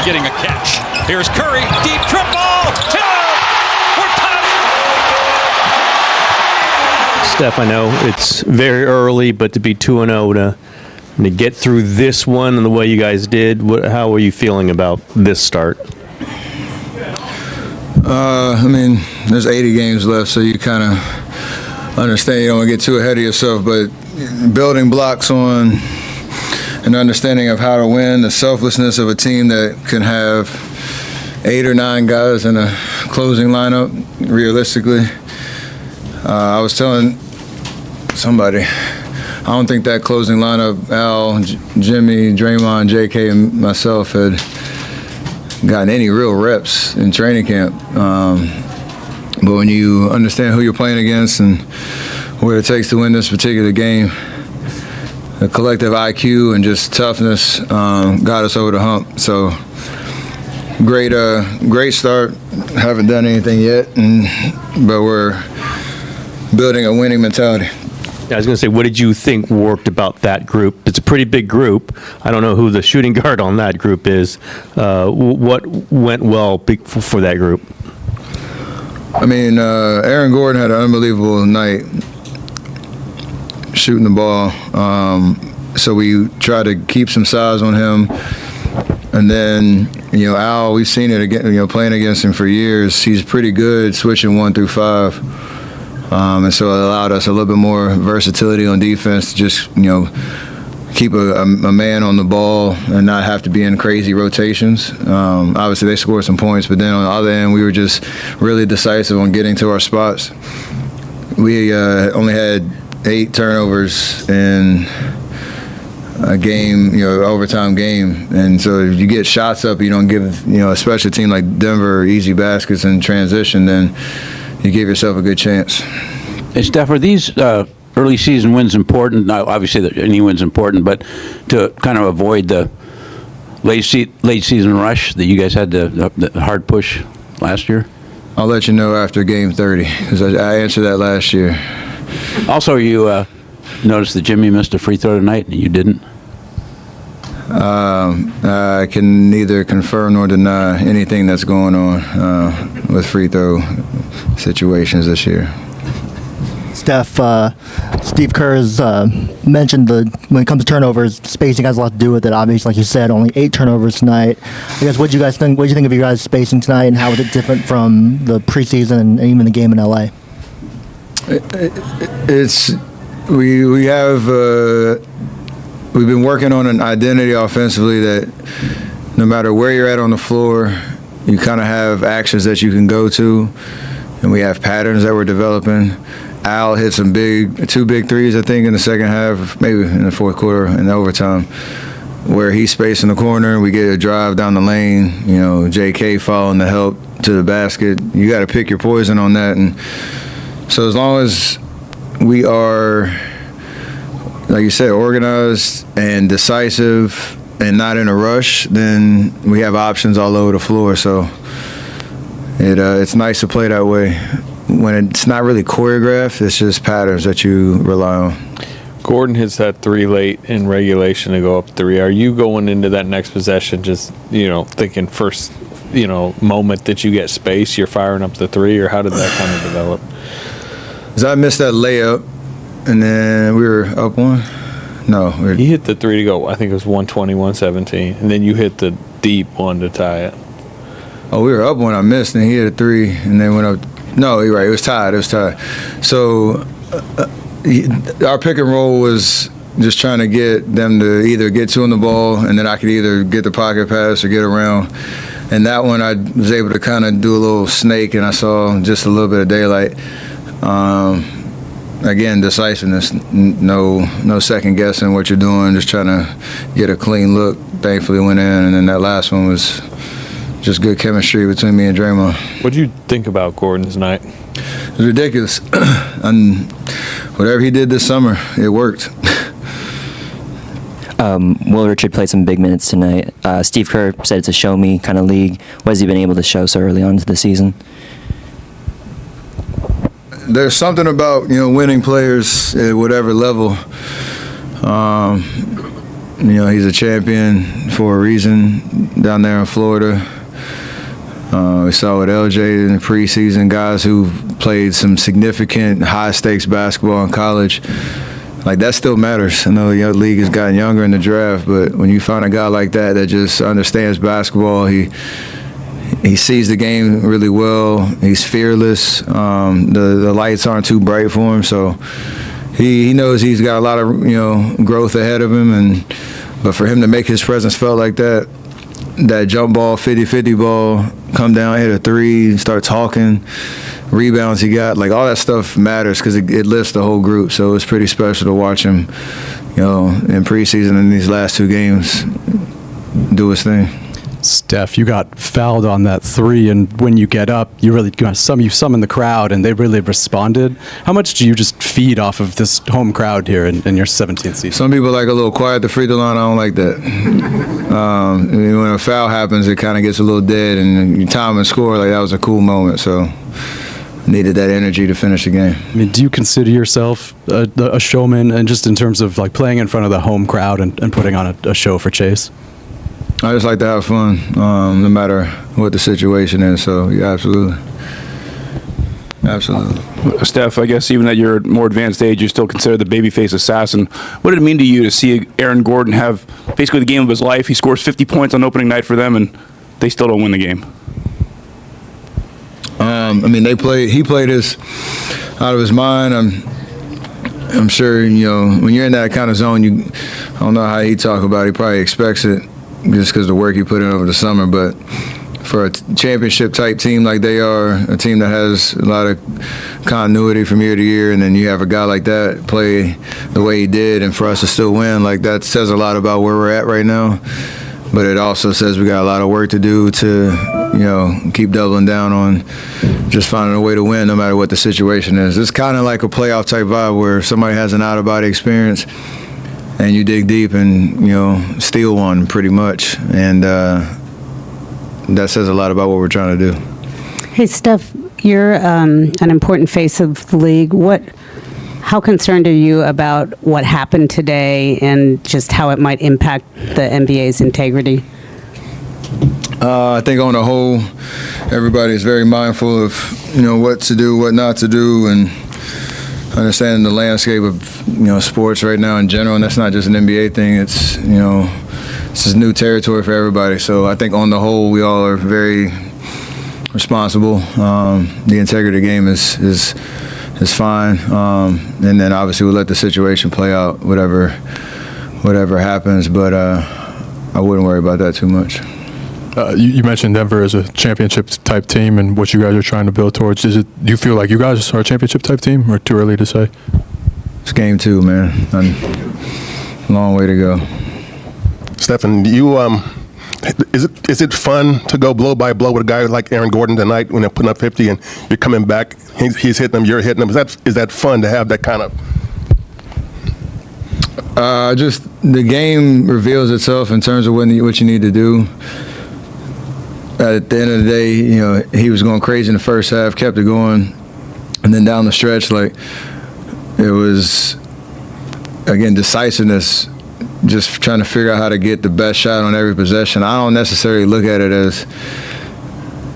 Getting a catch. Here's Curry, deep triple. Two. We're tied. Steph, I know it's very early, but to be 2-0 to get through this one and the way you guys did, how are you feeling about this start? I mean, there's 80 games left, so you kind of understand you don't want to get too ahead of yourself, but building blocks on an understanding of how to win, the selflessness of a team that can have 8 or 9 guys in a closing lineup, realistically. I was telling somebody, I don't think that closing lineup, Al, Jimmy, Draymond, JK, and myself had gotten any real reps in training camp. But when you understand who you're playing against and what it takes to win this particular game, the collective IQ and just toughness got us over the hump. So great start. Haven't done anything yet, but we're building a winning mentality. I was going to say, what did you think worked about that group? It's a pretty big group. I don't know who the shooting guard on that group is. What went well for that group? I mean, Aaron Gordon had an unbelievable night shooting the ball. So we try to keep some size on him. And then, Al, we've seen it again, playing against him for years. He's pretty good switching 1 through 5. And so it allowed us a little bit more versatility on defense to just, keep a man on the ball and not have to be in crazy rotations. Obviously, they scored some points, but then on the other end, we were just really decisive on getting to our spots. We only had 8 turnovers in a game, overtime game. And so if you get shots up, you don't give, especially a team like Denver, easy baskets in transition, then you give yourself a good chance. Hey, Steph, are these early season wins important? Now, obviously, any win's important, but to kind of avoid the late season rush that you guys had, the hard push last year? I'll let you know after game 30, because I answered that last year. Also, you noticed that Jimmy missed a free throw tonight, and you didn't? I can neither confirm nor deny anything that's going on with free throw situations this year. Steph, Steve Kerr has mentioned when it comes to turnovers, spacing has a lot to do with it. Obviously, like you said, only 8 turnovers tonight. I guess, what do you guys think? What do you think of your guys' spacing tonight, and how is it different from the preseason and even the game in LA? We've been working on an identity offensively that no matter where you're at on the floor, you kind of have actions that you can go to, and we have patterns that we're developing. Al hit some 2 big threes, I think, in the second half, maybe in the fourth quarter in overtime, where he's spacing the corner. We get a drive down the lane, JK following the help to the basket. You got to pick your poison on that. And so as long as we are, like you said, organized and decisive and not in a rush, then we have options all over the floor. So it's nice to play that way. When it's not really choreographed, it's just patterns that you rely on. Gordon hits that 3 late in regulation to go up 3. Are you going into that next possession just, thinking first, moment that you get space, you're firing up the 3, or how did that kind of develop? Because I missed that layup, and then we were up 1. No. He hit the 3 to go, I think it was 120-117, and then you hit the deep one to tie it. Oh, we were up 1, I missed, and he hit a 3, and then went up. No, you're right. It was tied. So our pick and roll was just trying to get them to either get 2 on the ball, and then I could either get the pocket pass or get around. And that one, I was able to kind of do a little snake, and I saw just a little bit of daylight. Again, decisiveness, no second guessing what you're doing, just trying to get a clean look. Thankfully, went in, and then that last one was just good chemistry between me and Draymond. What did you think about Gordon's night? It was ridiculous. And whatever he did this summer, it worked. Will Richard played some big minutes tonight. Steve Kerr said it's a show-me kind of league. What has he been able to show so early on into the season? There's something about winning players at whatever level. he's a champion for a reason down there in Florida. We saw with LJ in the preseason, guys who played some significant high-stakes basketball in college. Like, that still matters. I know the league has gotten younger in the draft, but when you find a guy like that that just understands basketball, he sees the game really well. He's fearless. The lights aren't too bright for him, so he knows he's got a lot of growth ahead of him. But for him to make his presence felt like that jump ball, 50-50 ball, come down, hit a three, start talking, rebounds he got, like all that stuff matters because it lifts the whole group. So it's pretty special to watch him, in preseason in these last two games do his thing. Steph, you got fouled on that three, and when you get up, you summon the crowd, and they really responded. How much do you just feed off of this home crowd here in your 17th season? Some people like a little quiet at the free throw line. I don't like that. When a foul happens, it kind of gets a little dead, and you time and score, like that was a cool moment. So I needed that energy to finish the game. I mean, do you consider yourself a showman, and just in terms of like playing in front of the home crowd and putting on a show for Chase? I just like to have fun, no matter what the situation is. So, yeah, absolutely. Steph, I guess even at your more advanced age, you still consider the babyface assassin. What did it mean to you to see Aaron Gordon have basically the game of his life? He scores 50 points on opening night for them, and they still don't win the game. He played his out of his mind. I'm sure, when you're in that kind of zone, I don't know how he talk about it. He probably expects it just because of the work he put in over the summer. But for a championship-type team like they are, a team that has a lot of continuity from year to year, and then you have a guy like that play the way he did, and for us to still win, like that says a lot about where we're at right now. But it also says we got a lot of work to do to, keep doubling down on just finding a way to win no matter what the situation is. It's kind of like a playoff-type vibe where somebody has an out-of-body experience and you dig deep and, steal one pretty much. And that says a lot about what we're trying to do. Hey, Steph, you're an important face of the league. How concerned are you about what happened today and just how it might impact the NBA's integrity? I think on the whole, everybody is very mindful of, what to do, what not to do, and understanding the landscape of, sports right now in general. And that's not just an NBA thing. It's, this is new territory for everybody. So I think on the whole, we all are very responsible. The integrity of the game is fine. And then obviously we'll let the situation play out, whatever happens. But I wouldn't worry about that too much. You mentioned Denver as a championship-type team and what you guys are trying to build towards. Do you feel like you guys are a championship-type team, or too early to say? It's game 2, man. Long way to go. Stephen, is it fun to go blow by blow with a guy like Aaron Gordon tonight when they're putting up 50 and you're coming back, he's hitting them, you're hitting them? Is that fun to have that kind of? Just the game reveals itself in terms of what you need to do. At the end of the day, he was going crazy in the first half, kept it going, and then down the stretch, like it was again decisiveness. Just trying to figure out how to get the best shot on every possession. I don't necessarily look at it as,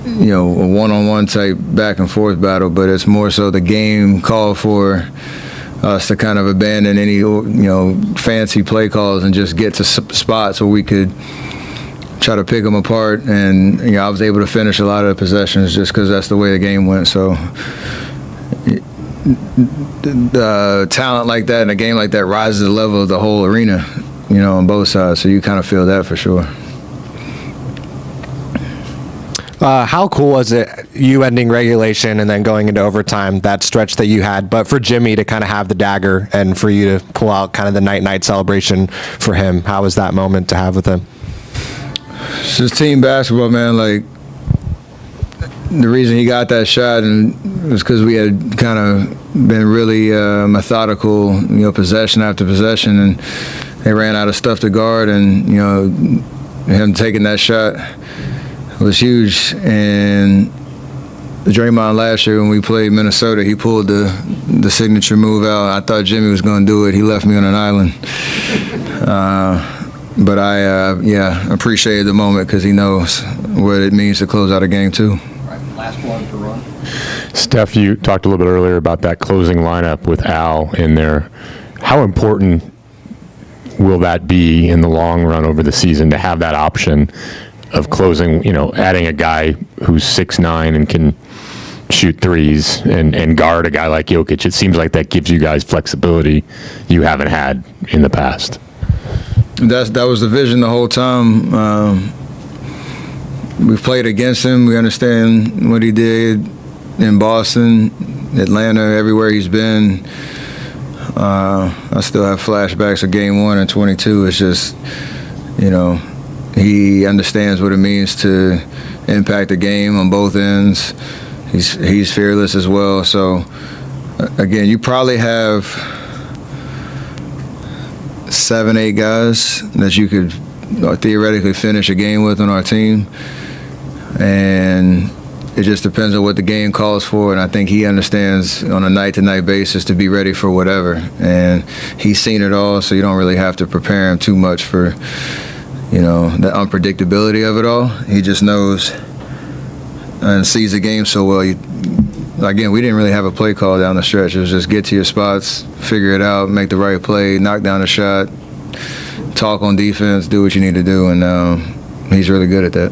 a one-on-one type back and forth battle, but it's more so the game called for us to kind of abandon any, fancy play calls and just get to spots where we could try to pick them apart. And, I was able to finish a lot of the possessions just because that's the way the game went. So the talent like that and a game like that rises the level of the whole arena, on both sides. So you kind of feel that for sure. How cool was it, you ending regulation and then going into overtime, that stretch that you had, but for Jimmy to kind of have the dagger and for you to pull out kind of the night-night celebration for him? How was that moment to have with him? It's just team basketball, man. Like, the reason he got that shot was because we had kind of been really methodical, possession after possession, and they ran out of stuff to guard, and, him taking that shot was huge. And Draymond last year when we played Minnesota, he pulled the signature move out. I thought Jimmy was going to do it. He left me on an island. But I appreciated the moment because he knows what it means to close out a game too. Last one for Ron. Steph, you talked a little bit earlier about that closing lineup with Al in there. How important will that be in the long run over the season to have that option of closing, adding a guy who's 6'9" and can shoot threes and guard a guy like Jokic? It seems like that gives you guys flexibility you haven't had in the past. That was the vision the whole time. We've played against him. We understand what he did in Boston, Atlanta, everywhere he's been. I still have flashbacks of Game 1 and 22. It's just, he understands what it means to impact the game on both ends. He's fearless as well. So, again, you probably have 7, 8 guys that you could theoretically finish a game with on our team. And it just depends on what the game calls for, and I think he understands on a night-to-night basis to be ready for whatever. And he's seen it all, so you don't really have to prepare him too much for, the unpredictability of it all. He just knows and sees the game so well. Again, we didn't really have a play call down the stretch. It was just get to your spots, figure it out, make the right play, knock down a shot, talk on defense, do what you need to do, and he's really good at that.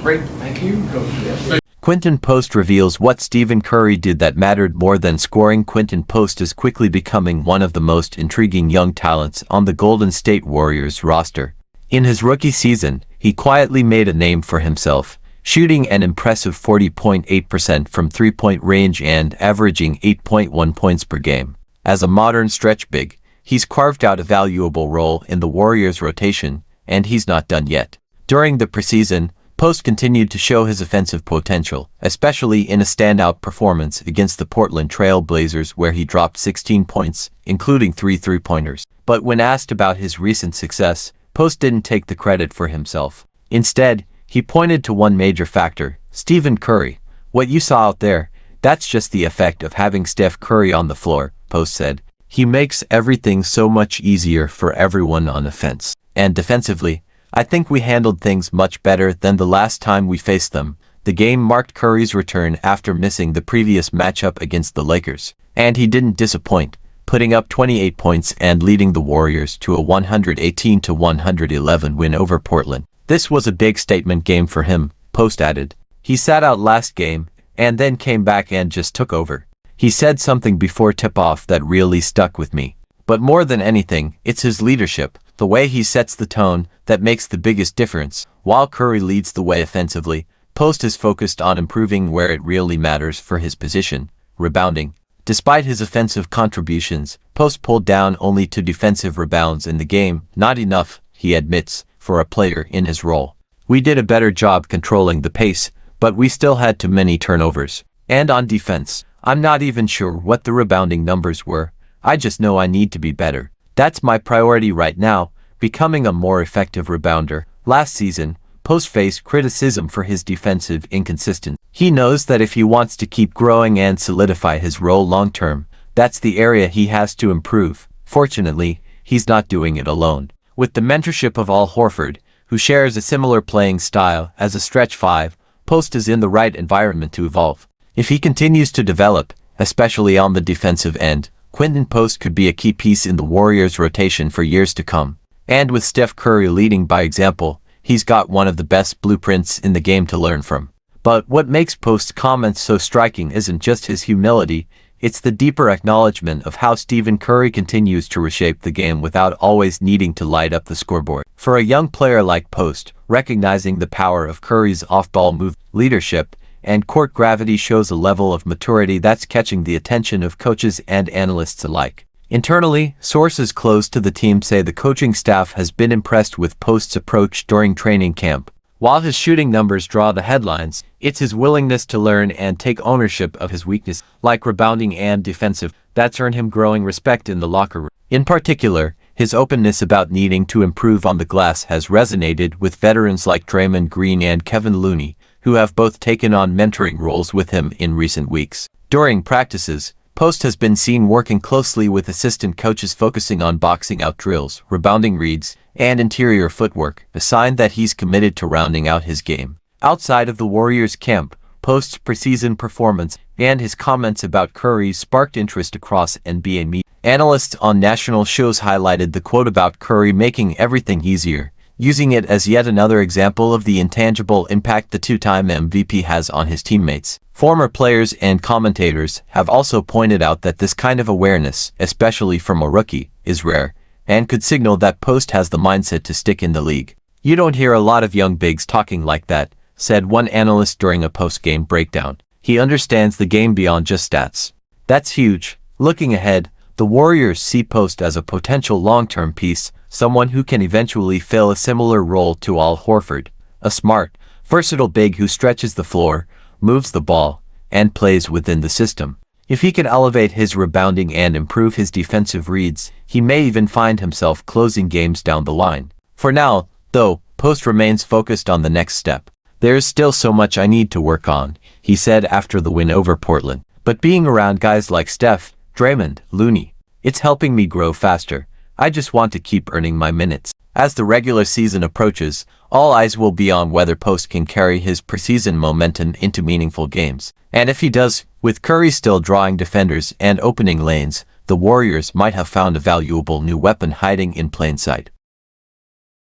Great. Thank you, Coach. Quinton Post reveals what Stephen Curry did that mattered more than scoring. Quinton Post is quickly becoming one of the most intriguing young talents on the Golden State Warriors roster. In his rookie season, he quietly made a name for himself, shooting an impressive 40.8% from three-point range and averaging 8.1 points per game. As a modern stretch big, he's carved out a valuable role in the Warriors' rotation, and he's not done yet. During the preseason, Post continued to show his offensive potential, especially in a standout performance against the Portland Trail Blazers where he dropped 16 points, including 3 three-pointers. But when asked about his recent success, Post didn't take the credit for himself. Instead, he pointed to one major factor: Stephen Curry. "What you saw out there, that's just the effect of having Steph Curry on the floor," Post said. "He makes everything so much easier for everyone on offense. And defensively, I think we handled things much better than the last time we faced them." The game marked Curry's return after missing the previous matchup against the Lakers. And he didn't disappoint, putting up 28 points and leading the Warriors to a 118-111 win over Portland. "This was a big statement game for him," Post added. "He sat out last game and then came back and just took over. He said something before tip-off that really stuck with me. But more than anything, it's his leadership, the way he sets the tone, that makes the biggest difference." While Curry leads the way offensively, Post is focused on improving where it really matters for his position: rebounding. Despite his offensive contributions, Post pulled down only 2 defensive rebounds in the game. Not enough, he admits, for a player in his role. "We did a better job controlling the pace, but we still had too many turnovers. And on defense, I'm not even sure what the rebounding numbers were. I just know I need to be better. That's my priority right now, becoming a more effective rebounder." Last season, Post faced criticism for his defensive inconsistency. He knows that if he wants to keep growing and solidify his role long-term, that's the area he has to improve. Fortunately, he's not doing it alone. With the mentorship of Al Horford, who shares a similar playing style as a stretch 5, Post is in the right environment to evolve. If he continues to develop, especially on the defensive end, Quinton Post could be a key piece in the Warriors' rotation for years to come. And with Steph Curry leading by example, he's got one of the best blueprints in the game to learn from. But what makes Post's comments so striking isn't just his humility, it's the deeper acknowledgement of how Stephen Curry continues to reshape the game without always needing to light up the scoreboard. For a young player like Post, recognizing the power of Curry's off-ball move, leadership, and court gravity shows a level of maturity that's catching the attention of coaches and analysts alike. Internally, sources close to the team say the coaching staff has been impressed with Post's approach during training camp. While his shooting numbers draw the headlines, it's his willingness to learn and take ownership of his weakness, like rebounding and defensive, that's earned him growing respect in the locker room. In particular, his openness about needing to improve on the glass has resonated with veterans like Draymond Green and Kevin Looney, who have both taken on mentoring roles with him in recent weeks. During practices, Post has been seen working closely with assistant coaches focusing on boxing out drills, rebounding reads, and interior footwork, a sign that he's committed to rounding out his game. Outside of the Warriors camp, Post's preseason performance and his comments about Curry sparked interest across NBA media. Analysts on national shows highlighted the quote about Curry making everything easier, using it as yet another example of the intangible impact the two-time MVP has on his teammates. Former players and commentators have also pointed out that this kind of awareness, especially from a rookie, is rare, and could signal that Post has the mindset to stick in the league. "You don't hear a lot of young bigs talking like that," said one analyst during a post-game breakdown. "He understands the game beyond just stats." That's huge. Looking ahead, the Warriors see Post as a potential long-term piece, someone who can eventually fill a similar role to Al Horford, a smart, versatile big who stretches the floor, moves the ball, and plays within the system. If he can elevate his rebounding and improve his defensive reads, he may even find himself closing games down the line. For now, though, Post remains focused on the next step. "There's still so much I need to work on," he said after the win over Portland. "But being around guys like Steph, Draymond, Looney, it's helping me grow faster. I just want to keep earning my minutes." As the regular season approaches, all eyes will be on whether Post can carry his preseason momentum into meaningful games. And if he does, with Curry still drawing defenders and opening lanes, the Warriors might have found a valuable new weapon hiding in plain sight.